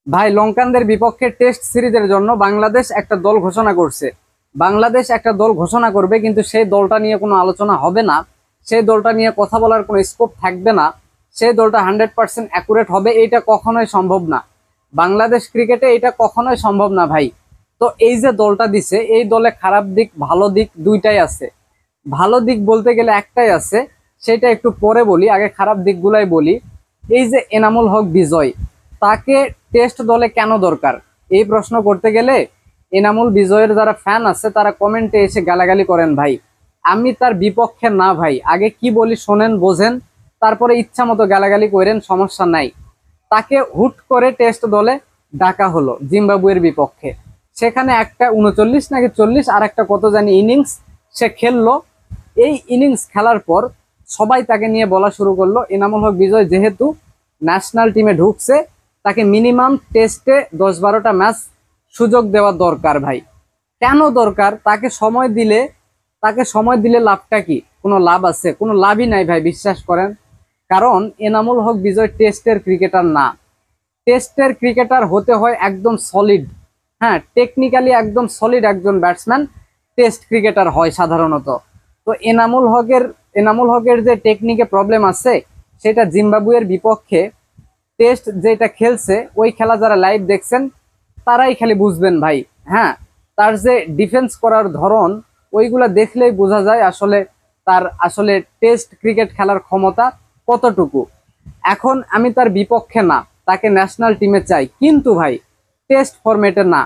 ভাই লঙ্কানদের বিপক্ষে টেস্ট সিরিজের জন্য বাংলাদেশ একটা দল ঘোষণা করছে। বাংলাদেশ একটা দল ঘোষণা করবে, কিন্তু সেই দলটা নিয়ে কোনো আলোচনা হবে না, সেই দলটা নিয়ে কথা বলার কোনো স্কোপ থাকবে না, সেই দলটা 100% অ্যাকুরেট হবে, এটা কখনোই সম্ভব না। বাংলাদেশ ক্রিকেটে এটা কখনোই সম্ভব না ভাই। তো এই যে দলটা দিছে, এই দলে খারাপ দিক ভালো দিক দুইটাই আছে। ভালো দিক বলতে গেলে একটাই আছে, সেটা একটু পরে বলি, আগে খারাপ দিকগুলাই বলি। এই যে এনামুল হক বিজয়, তাকে টেস্ট দলে কেন দরকার এই প্রশ্ন করতে গেলে এনামুল বিজয়ের যারা ফ্যান আছে তারা কমেন্টে এসে গালাগালি করেন ভাই। আমি তার বিপক্ষে না ভাই, আগে কি বলি শোনেন বোঝেন, তারপরে ইচ্ছা মতো গালাগালি করেন, সমস্যা নাই। তাকে হুট করে টেস্ট দলে ডাকা হলো জিম্বাবুয়ের বিপক্ষে। সেখানে একটা 39 নাকি 40 আর একটা কত জানি ইনিংস সে খেললো। এই ইনিংস খেলার পর সবাই তাকে নিয়ে বলা শুরু করলো, এনামুল হক বিজয় যেহেতু ন্যাশনাল টিমে ঢুকছে, তাকে মিনিমাম টেস্টে 10-12টা ম্যাচ সুযোগ দেওয়া দরকার ভাই। কেন দরকার? তাকে সময় দিলে লাভটা কি? কোনো লাভ আছে? কোনো লাভই নাই ভাই, বিশ্বাস করেন। কারণ এনামুল হক বিজয় টেস্টের ক্রিকেটার না। টেস্টের ক্রিকেটার হতে হয় একদম সলিড, হ্যাঁ, টেকনিক্যালি একদম সলিড একজন ব্যাটসম্যান টেস্ট ক্রিকেটার হয় সাধারণত। তো এনামুল হকের যে টেকনিকে প্রবলেম আছে, সেটা জিম্বাবুয়ের বিপক্ষে টেস্ট যেটা খেলছে, ওই খেলা যারা লাইভ দেখছেন তারাই খালি বুঝবেন ভাই। হ্যাঁ, তার যে ডিফেন্স করার ধরন, ওইগুলা দেখলেই বোঝা যায় আসলে তার আসলে টেস্ট ক্রিকেট খেলার ক্ষমতা কতটুকু। এখন আমি তার বিপক্ষে না, তাকে ন্যাশনাল টিমে চাই, কিন্তু ভাই টেস্ট ফরম্যাটে না।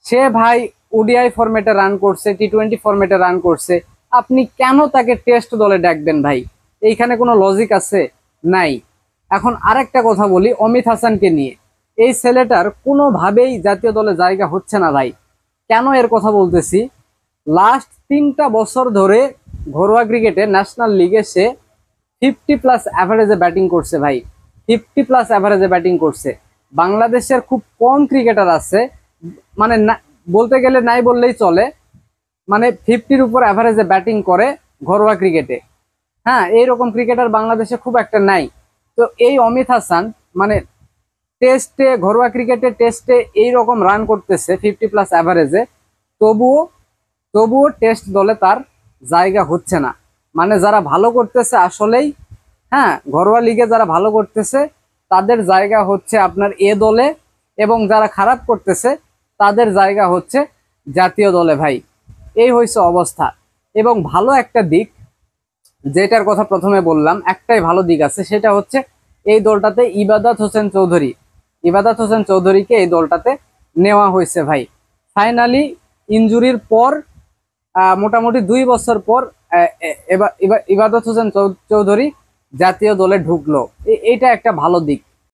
সে ভাই ওডিআই ফরম্যাটে রান করছে, টি-20 ফরম্যাটে রান করছে, আপনি কেন তাকে টেস্ট দলে ডাকবেন ভাই? এইখানে কোনো লজিক আছে? নাই। এখন আরেকটা কথা বলি অমিত হাসানকে নিয়ে। এই ছেলেটার কোনোভাবেই জাতীয় দলে জায়গা হচ্ছে না ভাই। কেন এর কথা বলতেছি? লাস্ট 3টা বছর ধরে ঘরোয়া ক্রিকেটে ন্যাশনাল লিগে সে 50+ অ্যাভারেজে ব্যাটিং করছে ভাই। 50+ অ্যাভারেজে ব্যাটিং করছে। বাংলাদেশের খুব কম ক্রিকেটার আছে, মানে বলতে গেলে নাই বললেই চলে, মানে 50-র উপর অ্যাভারেজে ব্যাটিং করে ঘরোয়া ক্রিকেটে। হ্যাঁ, এইরকম ক্রিকেটার বাংলাদেশে খুব একটা নাই। তো এই অমিত হাসান মানে টেস্টে, ঘরোয়া ক্রিকেটে টেস্টে এইরকম রান করতেছে 50+ অ্যাভারেজে, তবুও তবুও টেস্ট দলে তার জায়গা হচ্ছে না। মানে যারা ভালো করতেছে আসলেই, হ্যাঁ, ঘরোয়া লিগে যারা ভালো করতেছে তাদের জায়গা হচ্ছে আপনার এ দলে, এবং যারা খারাপ করতেছে তাদের জায়গা হচ্ছে জাতীয় দলে ভাই। এই হয়েছে অবস্থা। এবং ভালো একটা দিক, যেটার কথা প্রথমে বললাম, একটাই ভালো দিক আছে, সেটা হচ্ছে এই দলটাতে ইবাদত হোসেন চৌধুরীকে এই দলটাতে নেওয়া হয়েছে ভাই। ফাইনালি ইনজুরির পর মোটামুটি 2 বছর পর ইবাদত হোসেন চৌধুরী জাতীয় দলে ঢুকলো। এইটা একটা ভালো দিক।